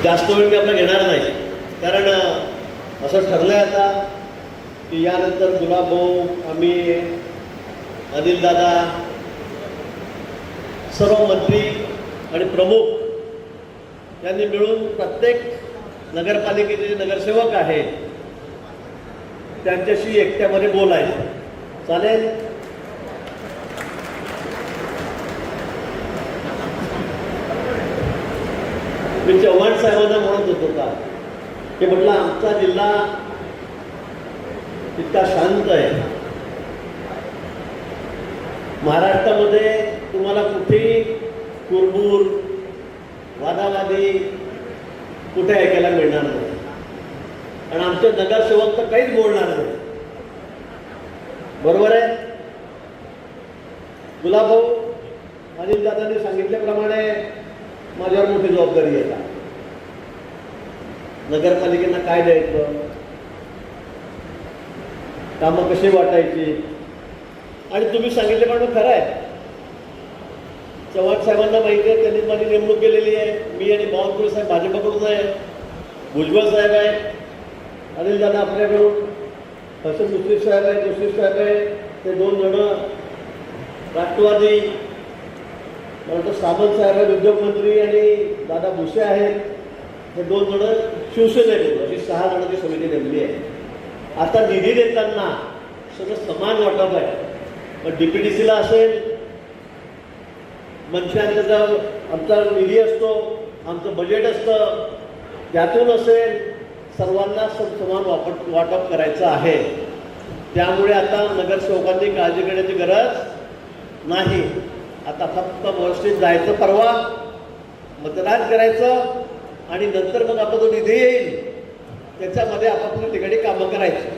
जास्त वेळ मी आपला घेणार नाही, कारण असं ठरलंय आता की यानंतर गुलाब भाऊ, आम्ही, अनिल दादा, सर्व मंत्री आणि प्रमुख यांनी मिळून प्रत्येक नगरपालिकेचे जे नगरसेवक आहेत त्यांच्याशी एकट्यामध्ये बोलायचं. चालेल? मी चव्हाण साहेबांना म्हणत होतो का की म्हटलं आमचा जिल्हा इतका शांत आहे, महाराष्ट्रामध्ये तुम्हाला कुठेही कुरबूर, वादावादी कुठे ऐकायला मिळणार नाही, आणि आमचे नगरसेवक तर काहीच बोलणार नाही. बरोबर आहे? गुलाब भाऊ, अनिल दादांनी सांगितल्याप्रमाणे माझ्यावर मोठी जबाबदारी आहे. नगरपालिकेला काय द्यायचं, कामं कशी वाटायची, आणि तुम्ही सांगितल्याप्रमाणे खरं आहे. चव्हाण साहेबांना माहिती आहे, त्यांनी माझी नेमणूक केलेली आहे. मी आणि बावनकुळे साहेब भाजपकडून आहे, भुजबळ साहेब आहे, अनिल दादा आपल्याकडून, हसन मुश्रीफ साहेब आहे, मुश्रीफ साहेब आहे, ते 2 जण राष्ट्रवादी, मला वाटतं सामंत साहेब आहेत उद्योगमंत्री, आणि दादा भुसे आहेत, हे 2 जण शिवसेनेकडून, अशी 6 जणांची समिती नेमली आहे. आता निधी देताना सगळं समान वाटप आहे. मग DPDCला असेल, मंत्र्यांचा आमचा निधी असतो, आमचं बजेट असतं, त्यातून असेल, सर्वांना समान वाटप करायचं आहे. त्यामुळे आता नगरसेवकांनी काळजी करण्याची गरज नाही. आता फक्त व्यवस्थित जायचं, परवा मतदान करायचं, आणि नंतर मग आपला जो निधी येईल त्याच्यामध्ये आपापल्या ठिकाणी कामं करायची.